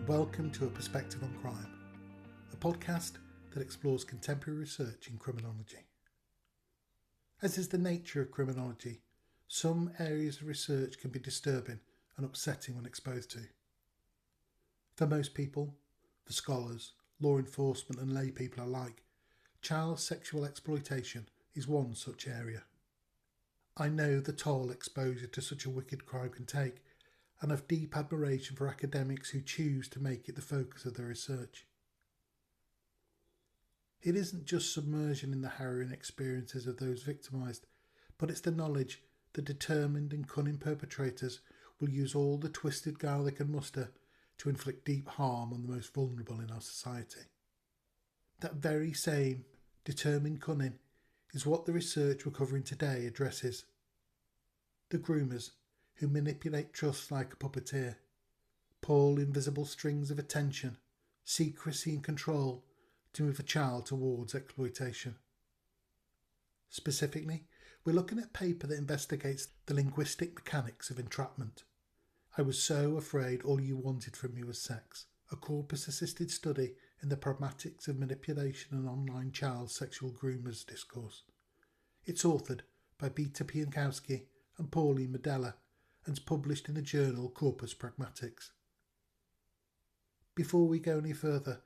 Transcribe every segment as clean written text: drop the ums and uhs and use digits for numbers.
Welcome to A Perspective on Crime, a podcast that explores contemporary research in criminology. As is the nature of criminology, some areas of research can be disturbing and upsetting when exposed to. For most people, for scholars, law enforcement and lay people alike, child sexual exploitation is one such area. I know the toll exposure to such a wicked crime can take, and have deep admiration for academics who choose to make it the focus of their research. It isn't just submersion in the harrowing experiences of those victimised, but it's the knowledge that determined and cunning perpetrators will use all the twisted guile they can muster to inflict deep harm on the most vulnerable in our society. That very same determined cunning is what the research we're covering today addresses. The groomers, who manipulate trust like a puppeteer, pull invisible strings of attention, secrecy and control to move a child towards exploitation. Specifically, we're looking at a paper that investigates the linguistic mechanics of entrapment. I was so afraid all you wanted from me was sex, a Corpus Assisted Study in the Pragmatics of Manipulation and Online Child Sexual Groomers discourse. It's authored by Beata Pienczykowski and Pauline Madella, and is published in the journal Corpus Pragmatics. Before we go any further,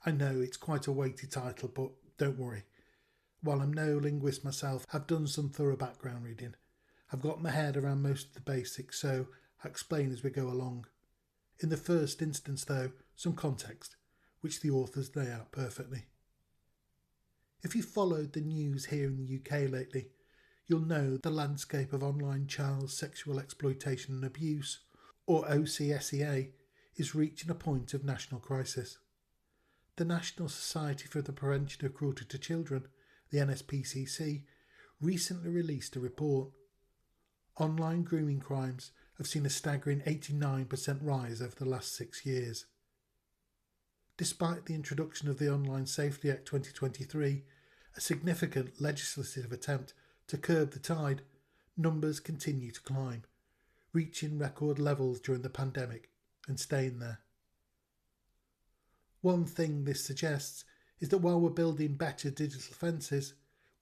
I know it's quite a weighty title, but don't worry. While I'm no linguist myself, I've done some thorough background reading. I've got my head around most of the basics, so I'll explain as we go along. In the first instance, though, some context, which the authors lay out perfectly. If you've followed the news here in the UK lately, you'll know the landscape of online child sexual exploitation and abuse, or OCSEA, is reaching a point of national crisis. The National Society for the Prevention of Cruelty to Children, the NSPCC, recently released a report. Online grooming crimes have seen a staggering 89% rise over the last 6 years. Despite the introduction of the Online Safety Act 2023, a significant legislative attempt to curb the tide, numbers continue to climb, reaching record levels during the pandemic and staying there. One thing this suggests is that while we're building better digital fences,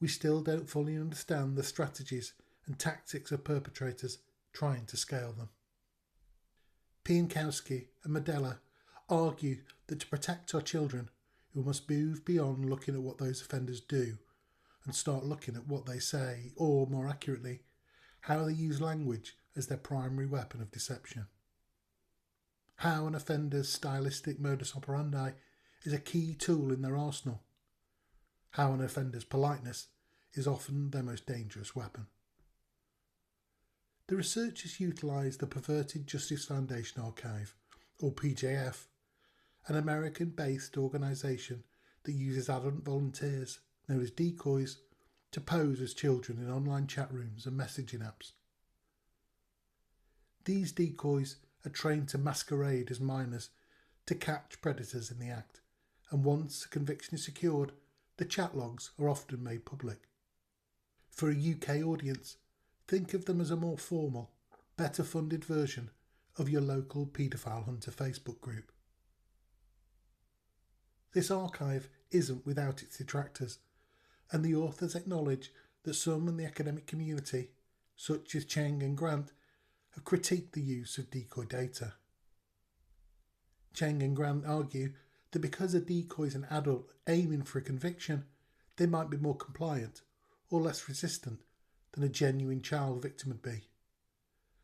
we still don't fully understand the strategies and tactics of perpetrators trying to scale them. Pienczykowski and Madella argue that to protect our children, we must move beyond looking at what those offenders do and start looking at what they say, or more accurately, how they use language as their primary weapon of deception. How an offender's stylistic modus operandi is a key tool in their arsenal. How an offender's politeness is often their most dangerous weapon. The researchers utilised the Perverted Justice Foundation Archive, or PJF, an American-based organisation that uses adult volunteers, known as decoys, to pose as children in online chat rooms and messaging apps. These decoys are trained to masquerade as minors to catch predators in the act, and once a conviction is secured, the chat logs are often made public. For a UK audience, think of them as a more formal, better funded version of your local paedophile hunter Facebook group. This archive isn't without its detractors, and the authors acknowledge that some in the academic community, such as Cheng and Grant, have critiqued the use of decoy data. Cheng and Grant argue that because a decoy is an adult aiming for a conviction, they might be more compliant or less resistant than a genuine child victim would be.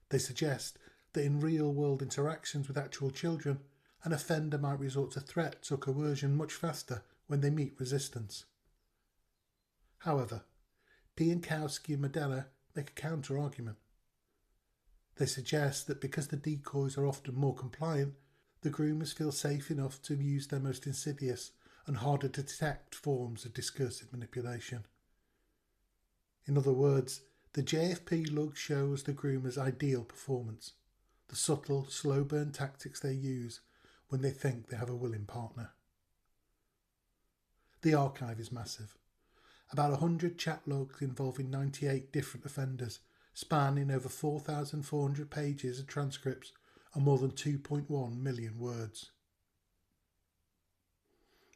They suggest that in real-world interactions with actual children, an offender might resort to threats or coercion much faster when they meet resistance. However, Pienczykowski and Madella make a counter-argument. They suggest that because the decoys are often more compliant, the groomers feel safe enough to use their most insidious and harder to detect forms of discursive manipulation. In other words, the JFP log shows the groomers' ideal performance, the subtle, slow-burn tactics they use when they think they have a willing partner. The archive is massive. About 100 chat logs involving 98 different offenders, spanning over 4,400 pages of transcripts and more than 2.1 million words.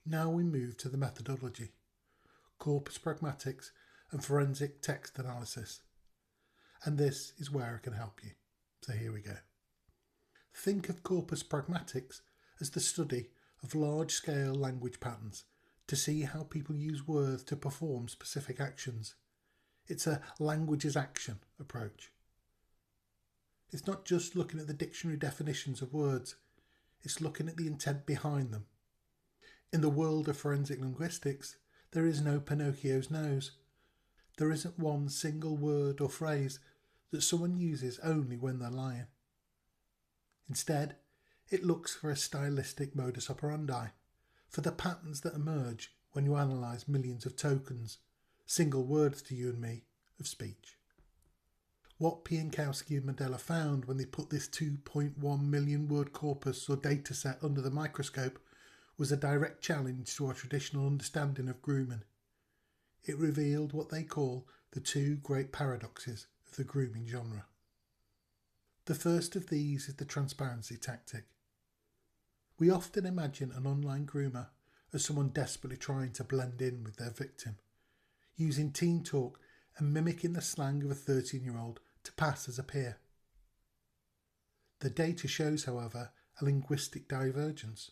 Now we move to the methodology, corpus pragmatics and forensic text analysis. And this is where I can help you. So here we go. Think of corpus pragmatics as the study of large-scale language patterns to see how people use words to perform specific actions. It's a language as action approach. It's not just looking at the dictionary definitions of words, it's looking at the intent behind them. In the world of forensic linguistics, there is no Pinocchio's nose. There isn't one single word or phrase that someone uses only when they're lying. Instead, it looks for a stylistic modus operandi, for the patterns that emerge when you analyse millions of tokens, single words to you and me, of speech. What Pienczykowski and Madella found when they put this 2.1 million word corpus or data set under the microscope was a direct challenge to our traditional understanding of grooming. It revealed what they call the two great paradoxes of the grooming genre. The first of these is the transparency tactic. We often imagine an online groomer as someone desperately trying to blend in with their victim, using teen talk and mimicking the slang of a 13-year-old to pass as a peer. The data shows, however, a linguistic divergence.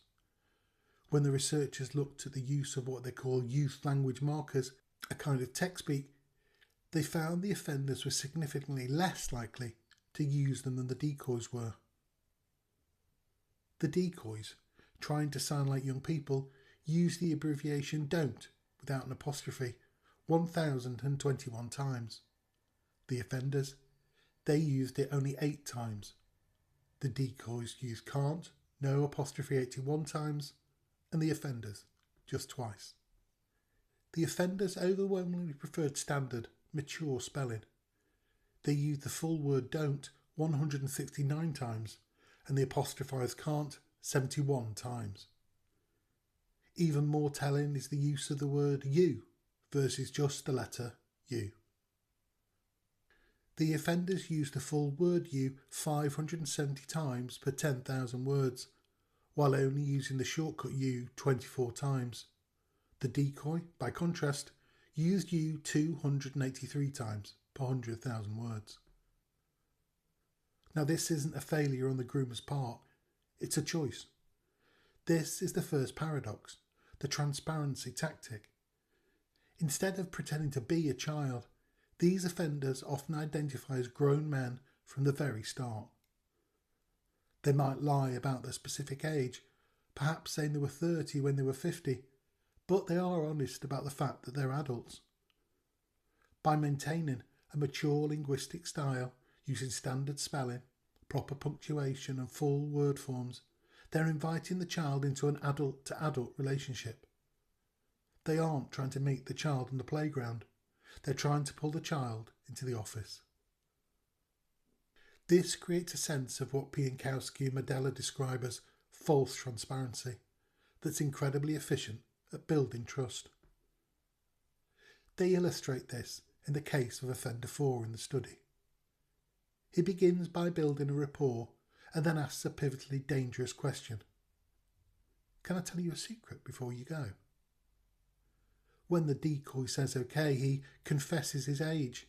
When the researchers looked at the use of what they call youth language markers, a kind of text speak, they found the offenders were significantly less likely to use them than the decoys were. The decoys, trying to sound like young people, use the abbreviation DON'T without an apostrophe 1,021 times. The offenders, they used it only 8 times. The decoys used can't, no apostrophe 81 times, and the offenders just twice. The offenders overwhelmingly preferred standard, mature spelling. They used the full word don't 169 times and the apostrophised can't 71 times. Even more telling is the use of the word you versus just the letter U. The offenders used the full word you 570 times per 10,000 words, while only using the shortcut you 24 times. The decoy, by contrast, used you 283 times per 100,000 words. Now this isn't a failure on the groomer's part, it's a choice. This is the first paradox, the transparency tactic. Instead of pretending to be a child, these offenders often identify as grown men from the very start. They might lie about their specific age, perhaps saying they were 30 when they were 50, but they are honest about the fact that they're adults. By maintaining a mature linguistic style, using standard spelling, proper punctuation and full word forms, they're inviting the child into an adult-to-adult relationship. They aren't trying to meet the child on the playground, they're trying to pull the child into the office. This creates a sense of what Pienczykowski and Madella describe as false transparency that's incredibly efficient at building trust. They illustrate this in the case of offender 4 in the study. He begins by building a rapport and then asks a pivotally dangerous question. Can I tell you a secret before you go? When the decoy says okay, he confesses his age.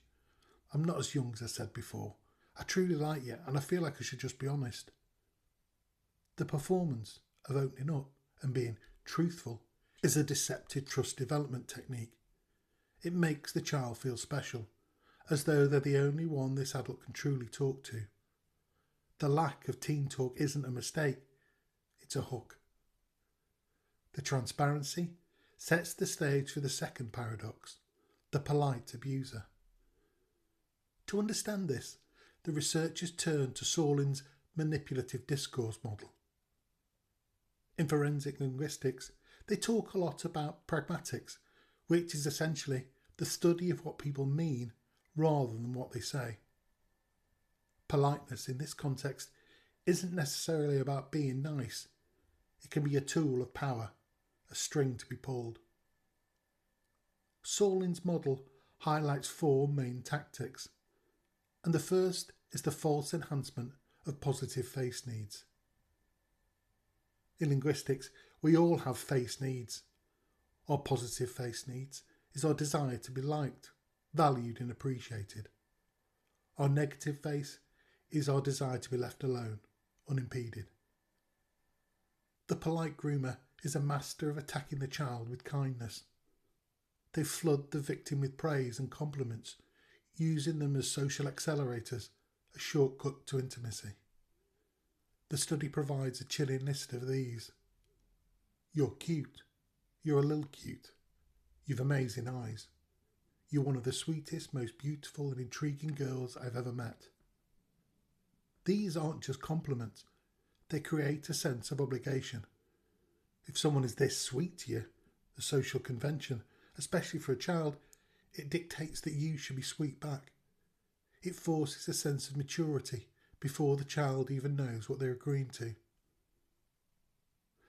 I'm not as young as I said before. I truly like you and I feel like I should just be honest. The performance of opening up and being truthful is a deceptive trust development technique. It makes the child feel special, as though they're the only one this adult can truly talk to. The lack of teen talk isn't a mistake, it's a hook. The transparency sets the stage for the second paradox, the polite abuser. To understand this, the researchers turned to Sorlin's manipulative discourse model. In forensic linguistics, they talk a lot about pragmatics, which is essentially the study of what people mean rather than what they say. Politeness in this context isn't necessarily about being nice. It can be a tool of power, a string to be pulled. Sorlin's model highlights 4 main tactics, and the first is the false enhancement of positive face needs. In linguistics, we all have face needs, Our positive face needs is our desire to be liked, valued and appreciated. Our negative face is our desire to be left alone, unimpeded. The polite groomer is a master of attacking the child with kindness. They flood the victim with praise and compliments, using them as social accelerators, a shortcut to intimacy. The study provides a chilling list of these. You're cute. You're a little cute. You've amazing eyes. You're one of the sweetest, most beautiful and intriguing girls I've ever met. These aren't just compliments. They create a sense of obligation. If someone is this sweet to you, the social convention, especially for a child, it dictates that you should be sweet back. It forces a sense of maturity before the child even knows what they're agreeing to.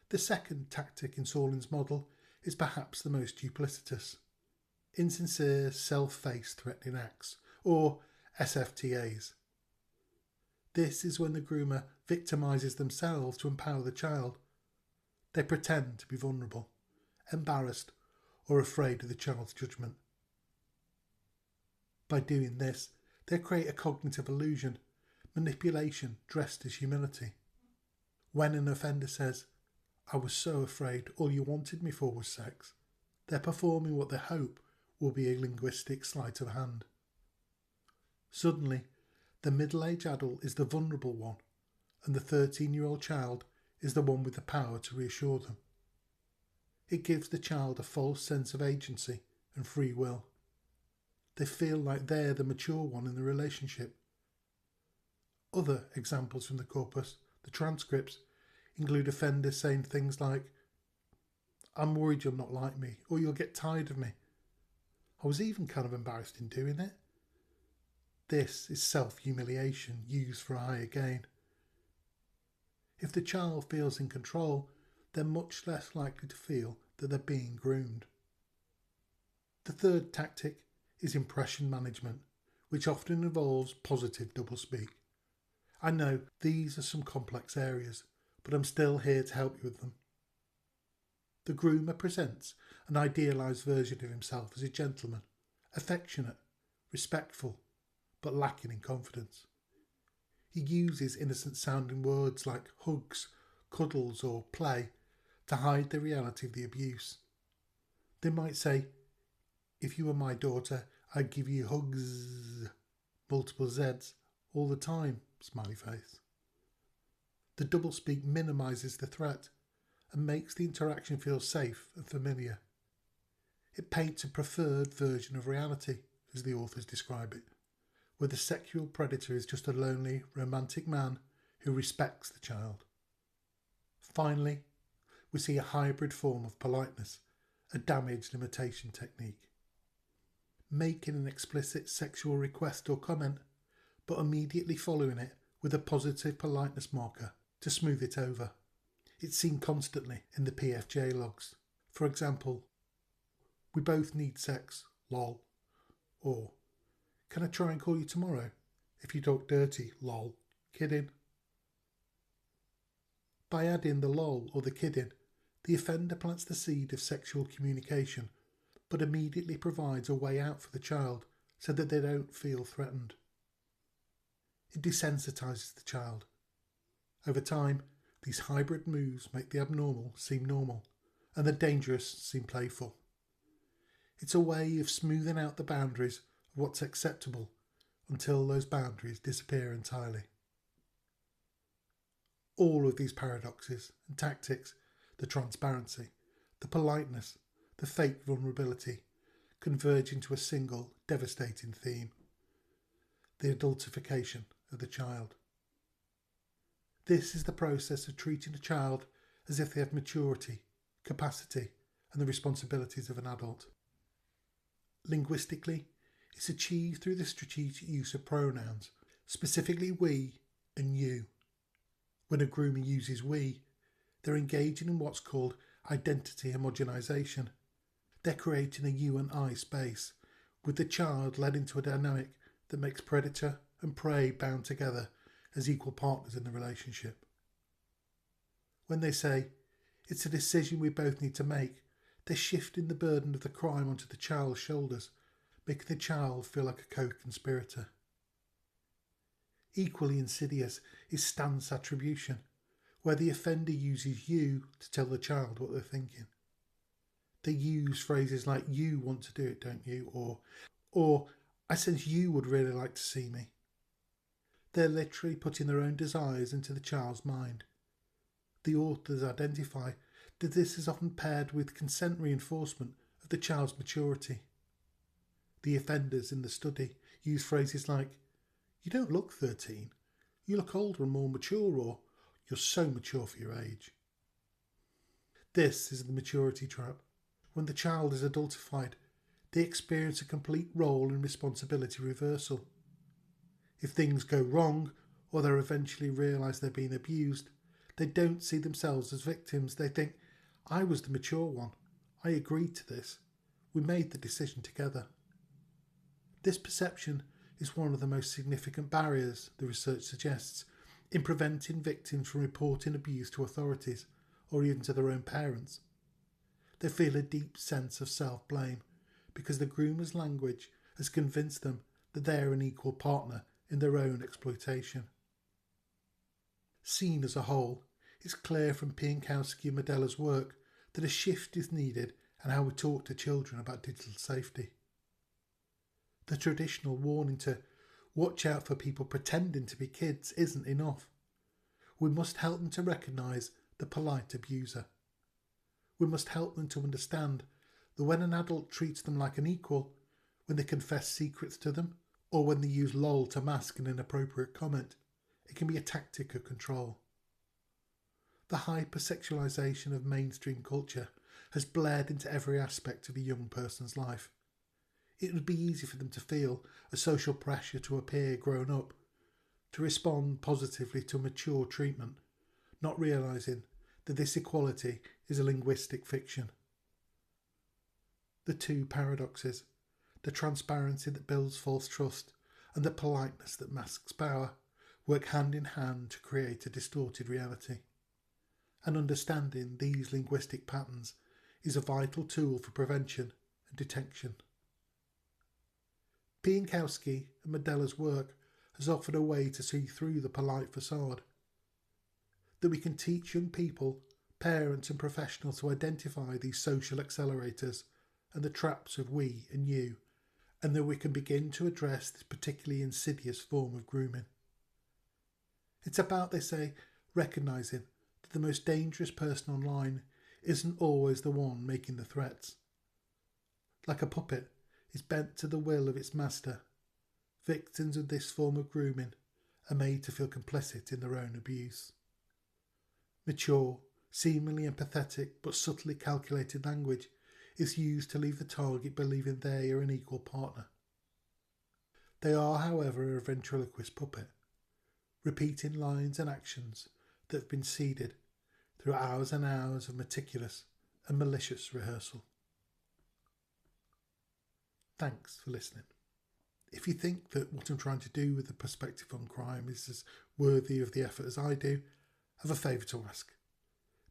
The second tactic in Sorlin's model is perhaps the most duplicitous. Insincere, self-faced threatening acts, or SFTAs. This is when the groomer victimises themselves to empower the child. They pretend to be vulnerable, embarrassed, or afraid of the child's judgment. By doing this, they create a cognitive illusion, manipulation dressed as humility. When an offender says, "I was so afraid all you wanted me for was sex," they're performing what they hope will be a linguistic sleight of hand. Suddenly, the middle-aged adult is the vulnerable one, and the 13-year-old child is the one with the power to reassure them. It gives the child a false sense of agency and free will. They feel like they're the mature one in the relationship. Other examples from the corpus, the transcripts, include offenders saying things like, "I'm worried you'll not like me, or you'll get tired of me. I was even kind of embarrassed in doing it." This is self-humiliation used for a higher gain. If the child feels in control, they're much less likely to feel that they're being groomed. The third tactic is impression management, which often involves positive doublespeak. I know these are some complex areas, but I'm still here to help you with them. The groomer presents an idealised version of himself as a gentleman, affectionate, respectful, but lacking in confidence. He uses innocent-sounding words like hugs, cuddles, or play to hide the reality of the abuse. They might say, "If you were my daughter, I'd give you hugs," multiple Zs, all the time, smiley face. The doublespeak minimises the threat and makes the interaction feel safe and familiar. It paints a preferred version of reality, as the authors describe it, where the sexual predator is just a lonely, romantic man who respects the child. Finally, we see a hybrid form of politeness, a damage limitation technique. Making an explicit sexual request or comment, but immediately following it with a positive politeness marker to smooth it over. It's seen constantly in the PFJ logs. For example, "We both need sex, lol," or "Can I try and call you tomorrow? If you talk dirty, lol, kidding." By adding the lol or the kidding, the offender plants the seed of sexual communication, but immediately provides a way out for the child so that they don't feel threatened. It desensitizes the child. Over time, these hybrid moves make the abnormal seem normal and the dangerous seem playful. It's a way of smoothing out the boundaries of what's acceptable until those boundaries disappear entirely. All of these paradoxes and tactics, the transparency, the politeness, the fake vulnerability, converge into a single devastating theme: the adultification of the child. This is the process of treating a child as if they have maturity, capacity, and the responsibilities of an adult. Linguistically, it's achieved through the strategic use of pronouns, specifically we and you. When a groomer uses we, they're engaging in what's called identity homogenization. They're creating a you and I space, with the child led into a dynamic that makes predator and prey bound together as equal partners in the relationship. When they say, "It's a decision we both need to make," They're shifting the burden of the crime onto the child's shoulders, making the child feel like a co-conspirator. Equally insidious is stance attribution, where the offender uses you to tell the child what they're thinking. They use phrases like, "You want to do it, don't you?" Or "I sense you would really like to see me." They're literally putting their own desires into the child's mind. The authors identify that this is often paired with consent reinforcement of the child's maturity. The offenders in the study use phrases like, "You don't look 13, you look older and more mature," or "You're so mature for your age." This is the maturity trap. When the child is adultified, they experience a complete role and responsibility reversal. If things go wrong, or they eventually realise they're being abused, they don't see themselves as victims. They think, "I was the mature one. I agreed to this. We made the decision together." This perception is one of the most significant barriers, the research suggests, in preventing victims from reporting abuse to authorities or even to their own parents. They feel a deep sense of self-blame because the groomer's language has convinced them that they are an equal partner in their own exploitation. Seen as a whole, it's clear from Pienczykowski and Madella's work that a shift is needed in how we talk to children about digital safety. The traditional warning to watch out for people pretending to be kids isn't enough. We must help them to recognise the polite abuser. We must help them to understand that when an adult treats them like an equal, when they confess secrets to them, or when they use lol to mask an inappropriate comment, it can be a tactic of control. The hypersexualisation of mainstream culture has bled into every aspect of a young person's life. It would be easy for them to feel a social pressure to appear grown up, to respond positively to mature treatment, not realising that this equality is a linguistic fiction. The two paradoxes, the transparency that builds false trust and the politeness that masks power, work hand in hand to create a distorted reality. And understanding these linguistic patterns is a vital tool for prevention and detection. Pienczykowski and Madella's work has offered a way to see through the polite facade, that we can teach young people, parents and professionals to identify these social accelerators and the traps of we and you, and that we can begin to address this particularly insidious form of grooming. It's about, they say, recognising that the most dangerous person online isn't always the one making the threats. Like a puppet is bent to the will of its master, victims of this form of grooming are made to feel complicit in their own abuse. Mature, seemingly empathetic but subtly calculated language is used to leave the target believing they are an equal partner. They are, however, a ventriloquist puppet, repeating lines and actions that have been seeded through hours and hours of meticulous and malicious rehearsal. Thanks for listening. If you think that what I'm trying to do with the perspective on crime is as worthy of the effort as I do, I have a favour to ask.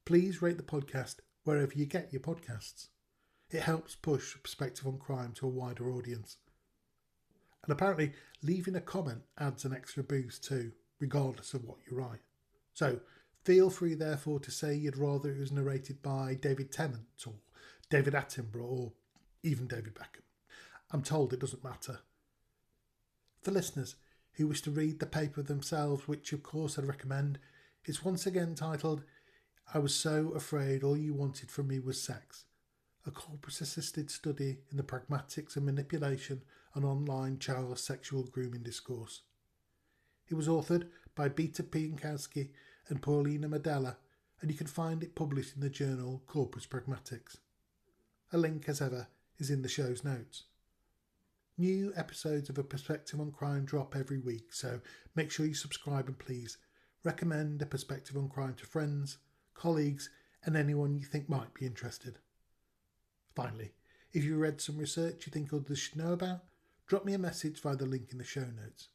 Please rate the podcast wherever you get your podcasts. It helps push Perspective on Crime to a wider audience. And apparently, leaving a comment adds an extra boost too, regardless of what you write. So, feel free therefore to say you'd rather it was narrated by David Tennant or David Attenborough or even David Beckham. I'm told it doesn't matter. For listeners who wish to read the paper themselves, which of course I'd recommend, it's once again titled "I Was So Afraid All You Wanted From Me Was Sex, a Corpus Assisted Study in the Pragmatics of Manipulation and Online Child Sexual Grooming Discourse." It was authored by Beata Pienczykowski and Pauline Madella, and you can find it published in the journal Corpus Pragmatics. A link, as ever, is in the show's notes. New episodes of A Perspective on Crime drop every week, so make sure you subscribe and please recommend A Perspective on Crime to friends, colleagues and anyone you think might be interested. Finally, if you read some research you think others should know about, drop me a message via the link in the show notes.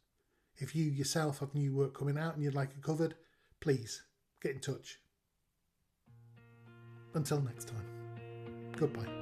If you yourself have new work coming out and you'd like it covered, please get in touch. Until next time, Goodbye.